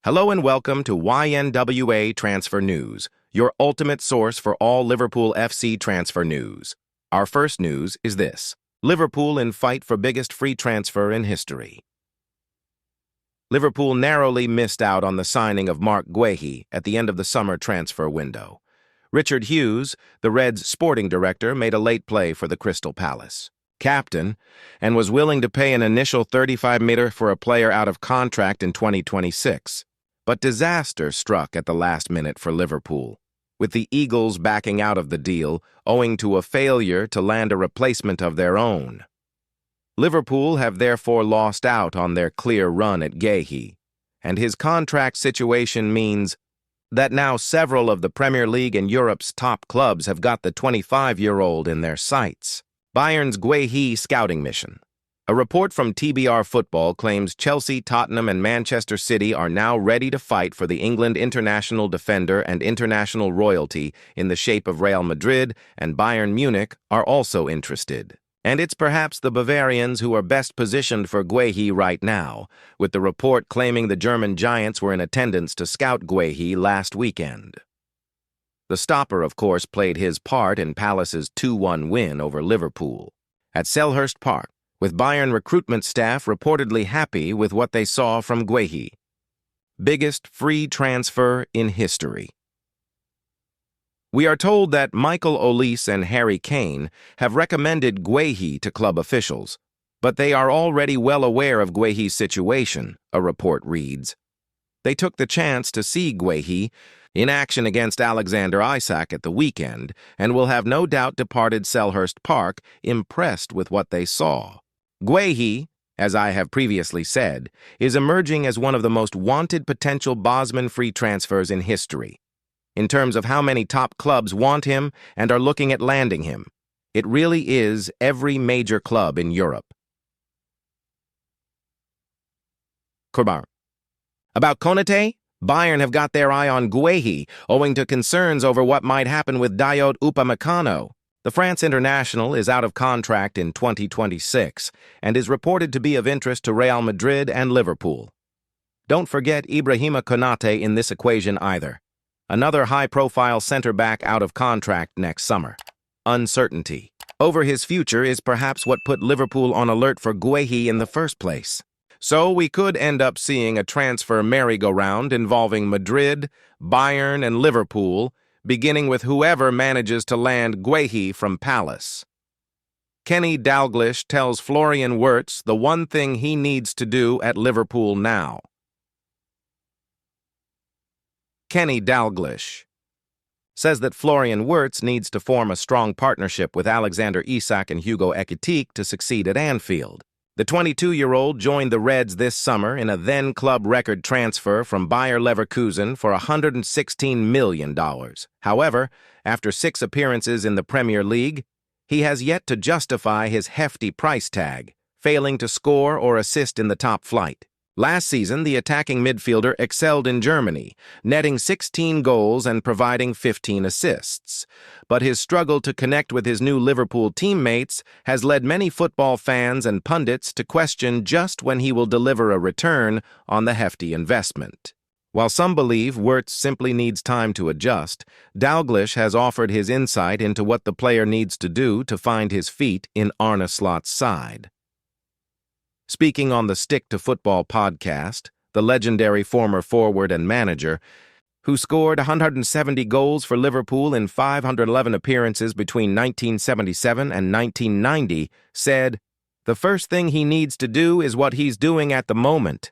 Hello and welcome to YNWA Transfer News, your ultimate source for all Liverpool FC transfer news. Our first news is this: Liverpool in fight for biggest free transfer in history. Liverpool narrowly missed out on the signing of Mark Guhei at the end of the summer transfer window. Richard Hughes, the Reds' sporting director, made a late play for the Crystal Palace captain and was willing to pay an initial 35 million for a player out of contract in 2026. But disaster struck at the last minute for Liverpool, with the Eagles backing out of the deal owing to a failure to land a replacement of their own. Liverpool have therefore lost out on their clear run at Guhei, and his contract situation means that now several of the Premier League and Europe's top clubs have got the 25-year-old in their sights. Bayern's Guhei scouting mission. A report from TBR Football claims Chelsea, Tottenham, and Manchester City are now ready to fight for the England international defender, and international royalty in the shape of Real Madrid and Bayern Munich are also interested. And it's perhaps the Bavarians who are best positioned for Guhei right now, with the report claiming the German giants were in attendance to scout Guhei last weekend. The stopper, of course, played his part in Palace's 2-1 win over Liverpool at Selhurst Park, with Bayern recruitment staff reportedly happy with what they saw from Guhei. Biggest free transfer in history. We are told that Michael Olise and Harry Kane have recommended Guhei to club officials, but they are already well aware of Guhei's situation, a report reads. They took the chance to see Guhei in action against Alexander Isak at the weekend and will have no doubt departed Selhurst Park impressed with what they saw. Guhei, as I have previously said, is emerging as one of the most wanted potential Bosman free transfers in history. In terms of how many top clubs want him and are looking at landing him, it really is every major club in Europe. About Konate, Bayern have got their eye on Guhei, owing to concerns over what might happen with Dayot Upamecano. The France international is out of contract in 2026 and is reported to be of interest to Real Madrid and Liverpool. Don't forget Ibrahima Konate in this equation either. Another high-profile center-back out of contract next summer. Uncertainty over his future is perhaps what put Liverpool on alert for Guhei in the first place. So we could end up seeing a transfer merry-go-round involving Madrid, Bayern, and Liverpool, beginning with whoever manages to land Guhei from Palace. Kenny Dalglish tells Florian Wirtz the one thing he needs to do at Liverpool now. Kenny Dalglish says that Florian Wirtz needs to form a strong partnership with Alexander Isak and Hugo Ekitike to succeed at Anfield. The 22-year-old joined the Reds this summer in a then-club record transfer from Bayer Leverkusen for $116 million. However, after 6 appearances in the Premier League, he has yet to justify his hefty price tag, failing to score or assist in the top flight. Last season, the attacking midfielder excelled in Germany, netting 16 goals and providing 15 assists. But his struggle to connect with his new Liverpool teammates has led many football fans and pundits to question just when he will deliver a return on the hefty investment. While some believe Wirtz simply needs time to adjust, Dalglish has offered his insight into what the player needs to do to find his feet in Arne Slot's side. Speaking on the Stick to Football podcast, the legendary former forward and manager, who scored 170 goals for Liverpool in 511 appearances between 1977 and 1990, said, "The first thing he needs to do is what he's doing at the moment.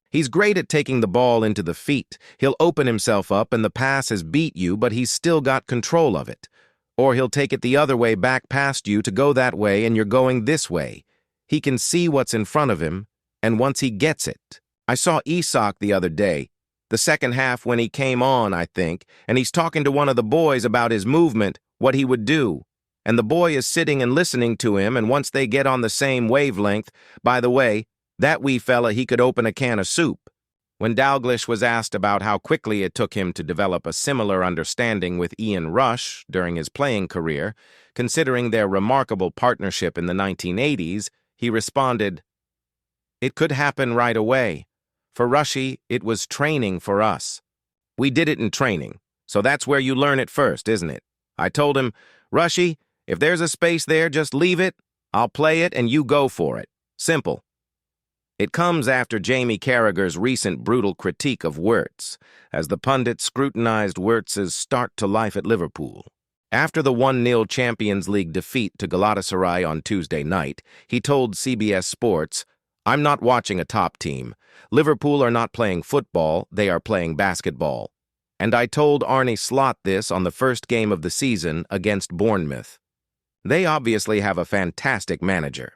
He's great at taking the ball into the feet. He'll open himself up and the pass has beat you, but he's still got control of it. Or he'll take it the other way back past you to go that way and you're going this way. He can see what's in front of him, and once he gets it." I saw Isak the other day, the second half when he came on, I think, and he's talking to one of the boys about his movement, what he would do. And the boy is sitting and listening to him, and once they get on the same wavelength, by the way, that wee fella, he could open a can of soup. When Dalglish was asked about how quickly it took him to develop a similar understanding with Ian Rush during his playing career, considering their remarkable partnership in the 1980s, he responded, "It could happen right away. For Rushy, it was training for us. We did it in training, so that's where you learn it first, isn't it? I told him, Rushy, if there's a space there, just leave it. I'll play it and you go for it. Simple. It comes after Jamie Carragher's recent brutal critique of Wirtz, as the pundit scrutinized Wirtz's start to life at Liverpool. After the 1-0 Champions League defeat to Galatasaray on Tuesday night, he told CBS Sports, I'm not watching a top team. Liverpool are not playing football, they are playing basketball. And I told Arne Slot this on the first game of the season against Bournemouth. They obviously have a fantastic manager.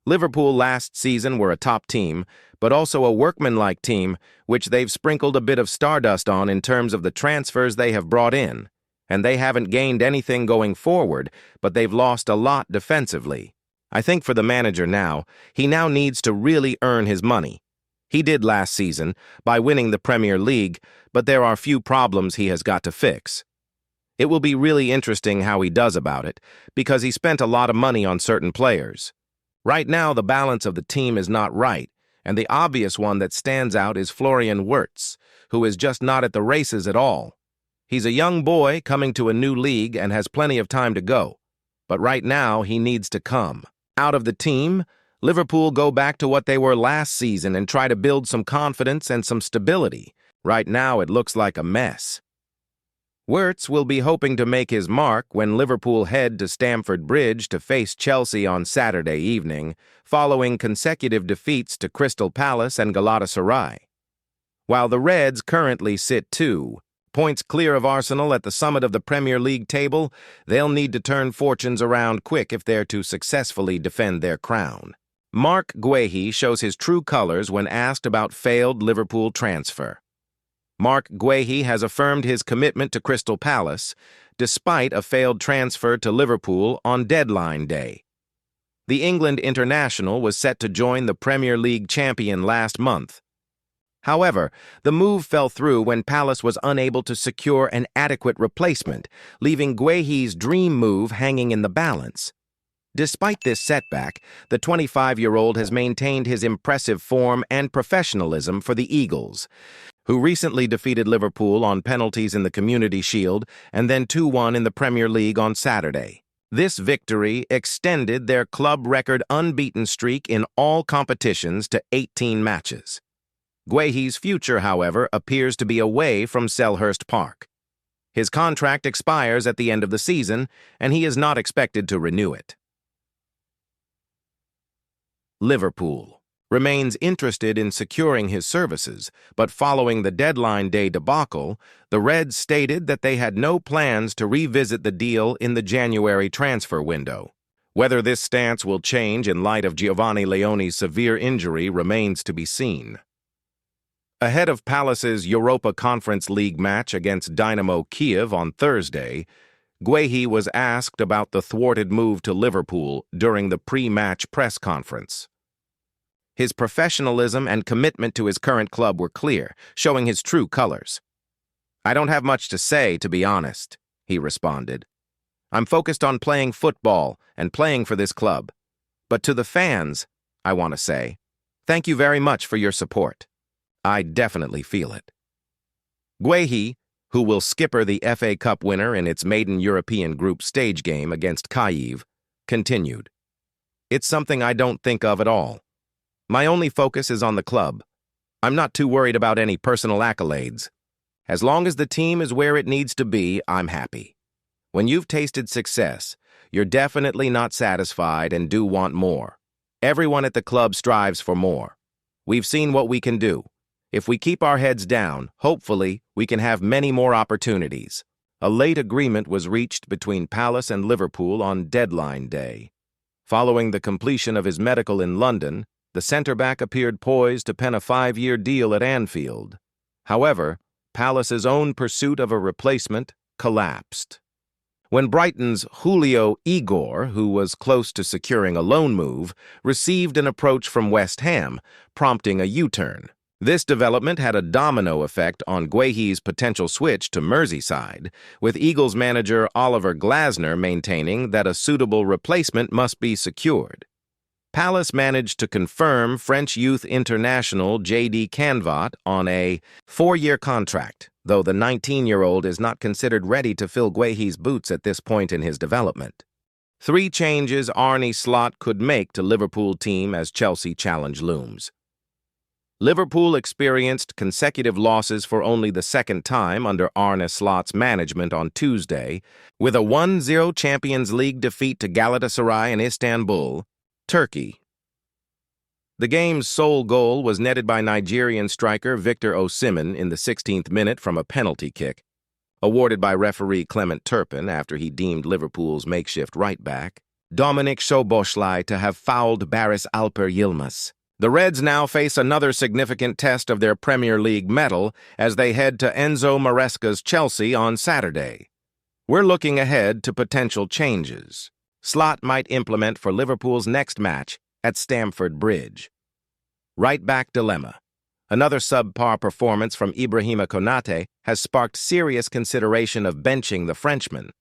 Liverpool last season were a top team, but also a workmanlike team, which they've sprinkled a bit of stardust on in terms of the transfers they have brought in. And they haven't gained anything going forward, but they've lost a lot defensively. I think for the manager now, he now needs to really earn his money. He did last season by winning the Premier League, but there are few problems he has got to fix. It will be really interesting how he does about it, because he spent a lot of money on certain players. Right now, the balance of the team is not right, and the obvious one that stands out is Florian Wirtz, who is just not at the races at all. He's a young boy coming to a new league and has plenty of time to go, but right now he needs to come. Out of the team, Liverpool go back to what they were last season and try to build some confidence and some stability. Right now, it looks like a mess. Wirtz will be hoping to make his mark when Liverpool head to Stamford Bridge to face Chelsea on Saturday evening, following consecutive defeats to Crystal Palace and Galatasaray. While the Reds currently sit 2 points clear of Arsenal at the summit of the Premier League table, they'll need to turn fortunes around quick if they're to successfully defend their crown. Mark Guhei shows his true colors when asked about failed Liverpool transfer. Mark Guhei has affirmed his commitment to Crystal Palace, despite a failed transfer to Liverpool on deadline day. The England international was set to join the Premier League champion last month. However, the move fell through when Palace was unable to secure an adequate replacement, leaving Guehei's dream move hanging in the balance. Despite this setback, the 25-year-old has maintained his impressive form and professionalism for the Eagles, who recently defeated Liverpool on penalties in the Community Shield and then 2-1 in the Premier League on Saturday. This victory extended their club record unbeaten streak in all competitions to 18 matches. Guehei's future, however, appears to be away from Selhurst Park. His contract expires at the end of the season, and he is not expected to renew it. Liverpool remains interested in securing his services, but following the deadline day debacle, the Reds stated that they had no plans to revisit the deal in the January transfer window. Whether this stance will change in light of Giovanni Leone's severe injury remains to be seen. Ahead of Palace's Europa Conference League match against Dynamo Kiev on Thursday, Guhei was asked about the thwarted move to Liverpool during the pre-match press conference. His professionalism and commitment to his current club were clear, showing his true colors. I don't have much to say, to be honest, he responded. I'm focused on playing football and playing for this club. But to the fans, I want to say, thank you very much for your support. I definitely feel it. Guhei, who will skipper the FA Cup winner in its maiden European group stage game against Kyiv, continued. It's something I don't think of at all. My only focus is on the club. I'm not too worried about any personal accolades. As long as the team is where it needs to be, I'm happy. When you've tasted success, you're definitely not satisfied and do want more. Everyone at the club strives for more. We've seen what we can do. If we keep our heads down, hopefully, we can have many more opportunities. A late agreement was reached between Palace and Liverpool on deadline day. Following the completion of his medical in London, the centre-back appeared poised to pen a 5-year deal at Anfield. However, Palace's own pursuit of a replacement collapsed. When Brighton's Julio Igor, who was close to securing a loan move, received an approach from West Ham, prompting a U-turn. This development had a domino effect on Guehei's potential switch to Merseyside, with Eagles manager Oliver Glasner maintaining that a suitable replacement must be secured. Palace managed to confirm French youth international J.D. Canvat on a 4-year contract, though the 19-year-old is not considered ready to fill Guhei's boots at this point in his development. 3 changes Arne Slot could make to Liverpool team as Chelsea challenge looms. Liverpool experienced consecutive losses for only the second time under Arne Slot's management on Tuesday, with a 1-0 Champions League defeat to Galatasaray in Istanbul, Turkey. The game's sole goal was netted by Nigerian striker Victor Osimhen in the 16th minute from a penalty kick, awarded by referee Clement Turpin after he deemed Liverpool's makeshift right-back, Dominik Szoboszlai, to have fouled Barış Alper Yilmaz. The Reds now face another significant test of their Premier League mettle as they head to Enzo Maresca's Chelsea on Saturday. We're looking ahead to potential changes Slot might implement for Liverpool's next match at Stamford Bridge. Right-back dilemma. Another subpar performance from Ibrahima Konate has sparked serious consideration of benching the Frenchman,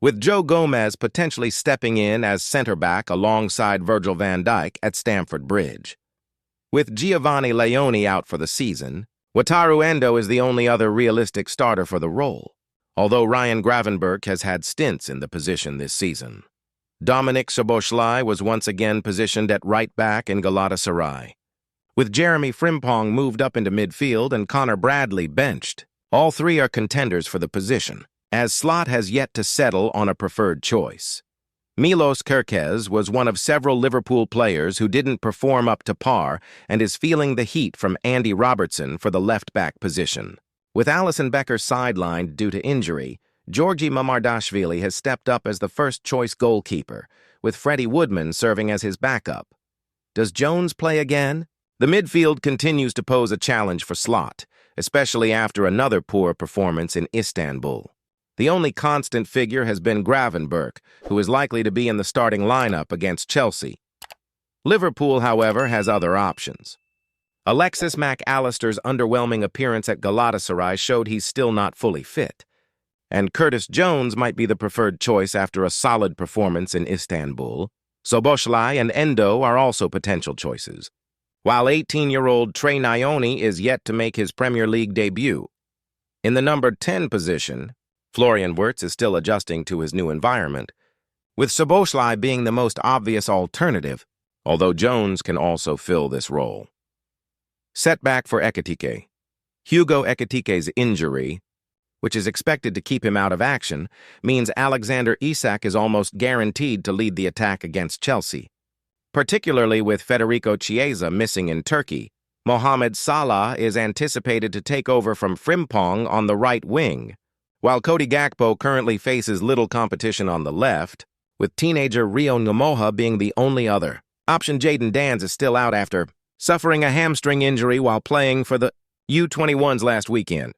with Joe Gomez potentially stepping in as centre-back alongside Virgil van Dijk at Stamford Bridge. With Giovanni Leone out for the season, Wataru Endo is the only other realistic starter for the role, although Ryan Gravenberch has had stints in the position this season. Dominik Szoboszlai was once again positioned at right-back in Galatasaray, with Jeremy Frimpong moved up into midfield and Connor Bradley benched. All 3 are contenders for the position, as Slot has yet to settle on a preferred choice. Milos Kerkez was one of several Liverpool players who didn't perform up to par and is feeling the heat from Andy Robertson for the left-back position. With Alisson Becker sidelined due to injury, Georgi Mamardashvili has stepped up as the first-choice goalkeeper, with Freddie Woodman serving as his backup. Does Jones play again? The midfield continues to pose a challenge for Slot, especially after another poor performance in Istanbul. The only constant figure has been Gravenberch, who is likely to be in the starting lineup against Chelsea. Liverpool, however, has other options. Alexis Mac Allister's underwhelming appearance at Galatasaray showed he's still not fully fit, and Curtis Jones might be the preferred choice after a solid performance in Istanbul. Szoboszlai and Endo are also potential choices, while 18-year-old Trey Nyoni is yet to make his Premier League debut. In the number 10 position, Florian Wirtz is still adjusting to his new environment, with Szoboszlai being the most obvious alternative, although Jones can also fill this role. Setback for Ekitike. Hugo Ekitike's injury, which is expected to keep him out of action, means Alexander Isak is almost guaranteed to lead the attack against Chelsea. Particularly with Federico Chiesa missing in Turkey, Mohamed Salah is anticipated to take over from Frimpong on the right wing, while Cody Gakpo currently faces little competition on the left, with teenager Rio Ngamoha being the only other option. Jadon Danns is still out after suffering a hamstring injury while playing for the U21s last weekend.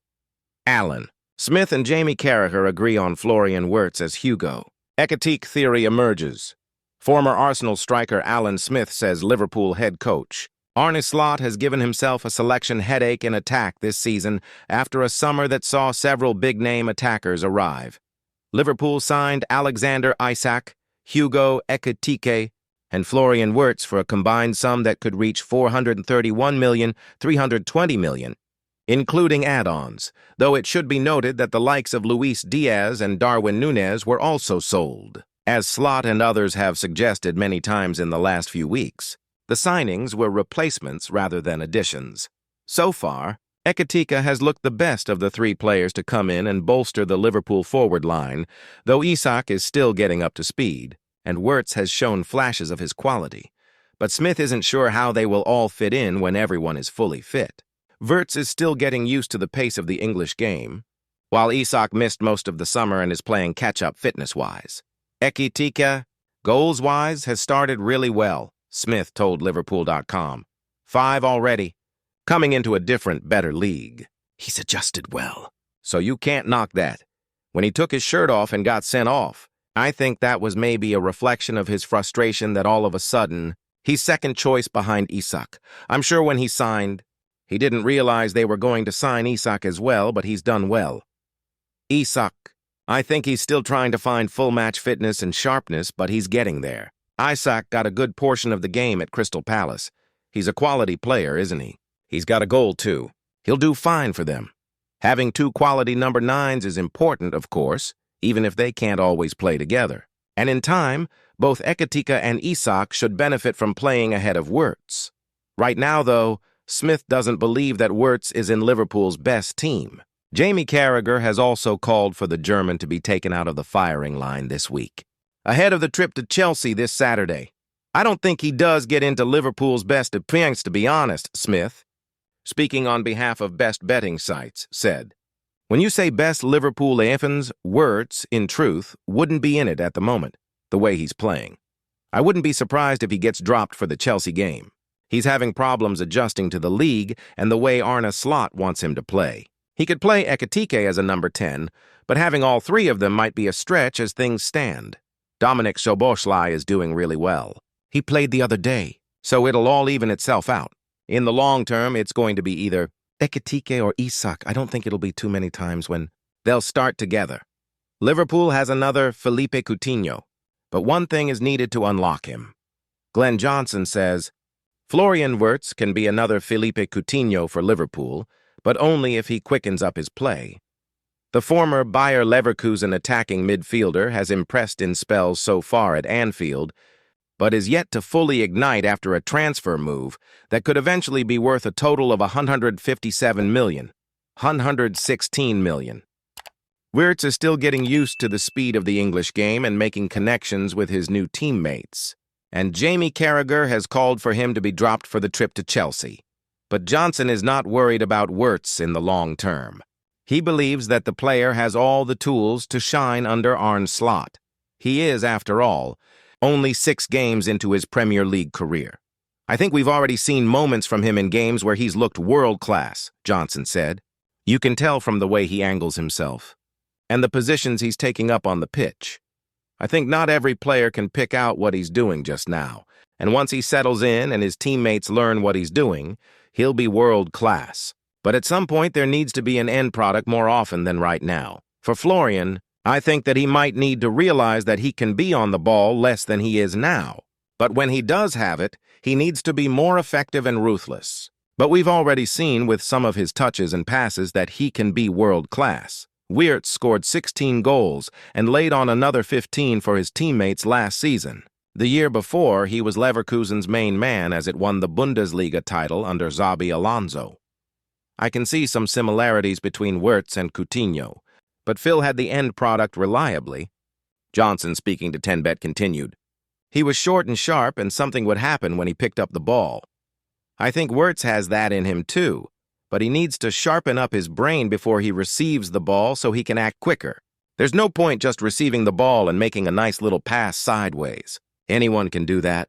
Alan Smith and Jamie Carragher agree on Florian Wirtz as Hugo. Ekitike theory emerges. Former Arsenal striker Alan Smith says Liverpool head coach Arne Slot has given himself a selection headache in attack this season after a summer that saw several big-name attackers arrive. Liverpool signed Alexander Isak, Hugo Ekitike, and Florian Wirtz for a combined sum that could reach $431,320 million, including add-ons, though it should be noted that the likes of Luis Diaz and Darwin Núñez were also sold. As Slot and others have suggested many times in the last few weeks, the signings were replacements rather than additions. So far, Ekitike has looked the best of the 3 players to come in and bolster the Liverpool forward line, though Isak is still getting up to speed, and Wirtz has shown flashes of his quality. But Smith isn't sure how they will all fit in when everyone is fully fit. Wirtz is still getting used to the pace of the English game, while Isak missed most of the summer and is playing catch-up fitness-wise. Ekitike, goals-wise, has started really well, Smith told Liverpool.com. 5 already. Coming into a different, better league. He's adjusted well, so you can't knock that. When he took his shirt off and got sent off, I think that was maybe a reflection of his frustration that all of a sudden, he's second choice behind Isak. I'm sure when he signed, he didn't realize they were going to sign Isak as well, but he's done well. Isak, I think he's still trying to find full match fitness and sharpness, but he's getting there. Isak got a good portion of the game at Crystal Palace. He's a quality player, isn't he? He's got a goal, too. He'll do fine for them. Having two quality number 9s is important, of course, even if they can't always play together. And in time, both Ekitika and Isak should benefit from playing ahead of Wirtz. Right now, though, Smith doesn't believe that Wirtz is in Liverpool's best team. Jamie Carragher has also called for the German to be taken out of the firing line this week, ahead of the trip to Chelsea this Saturday. I don't think he does get into Liverpool's best appearance, to be honest, Smith, speaking on behalf of best betting sites, said. When you say best Liverpool Athens, Wirtz, in truth, wouldn't be in it at the moment, the way he's playing. I wouldn't be surprised if he gets dropped for the Chelsea game. He's having problems adjusting to the league and the way Arne Slot wants him to play. He could play Ekitike as a number 10, but having all three of them might be a stretch as things stand. Dominic Szoboszlai is doing really well. He played the other day, so it'll all even itself out. In the long term, it's going to be either Ekitike or Isak. I don't think it'll be too many times when they'll start together. Liverpool has another Felipe Coutinho, but one thing is needed to unlock him. Glenn Johnson says, Florian Wirtz can be another Felipe Coutinho for Liverpool, but only if he quickens up his play. The former Bayer Leverkusen attacking midfielder has impressed in spells so far at Anfield, but is yet to fully ignite after a transfer move that could eventually be worth a total of 157 million, 116 million. Wirtz is still getting used to the speed of the English game and making connections with his new teammates, and Jamie Carragher has called for him to be dropped for the trip to Chelsea. But Johnson is not worried about Wirtz in the long term. He believes that the player has all the tools to shine under Arne Slot. He is, after all, only 6 games into his Premier League career. I think we've already seen moments from him in games where he's looked world-class, Johnson said. You can tell from the way he angles himself and the positions he's taking up on the pitch. I think not every player can pick out what he's doing just now, and once he settles in and his teammates learn what he's doing, he'll be world-class. But at some point, there needs to be an end product more often than right now. For Florian, I think that he might need to realize that he can be on the ball less than he is now. But when he does have it, he needs to be more effective and ruthless. But we've already seen with some of his touches and passes that he can be world-class. Wirtz scored 16 goals and laid on another 15 for his teammates last season. The year before, he was Leverkusen's main man as it won the Bundesliga title under Xabi Alonso. I can see some similarities between Wirtz and Coutinho, but Phil had the end product reliably. Johnson, speaking to 10Bet, continued. He was short and sharp, and something would happen when he picked up the ball. I think Wirtz has that in him too, but he needs to sharpen up his brain before he receives the ball so he can act quicker. There's no point just receiving the ball and making a nice little pass sideways. Anyone can do that.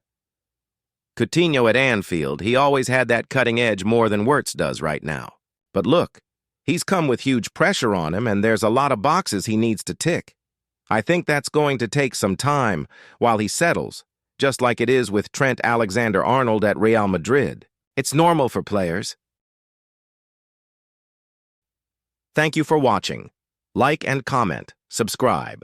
Coutinho at Anfield, he always had that cutting edge more than Wirtz does right now. But look, he's come with huge pressure on him, and there's a lot of boxes he needs to tick. I think that's going to take some time while he settles, just like it is with Trent Alexander-Arnold at Real Madrid. It's normal for players. Thank you for watching. Like and comment. Subscribe.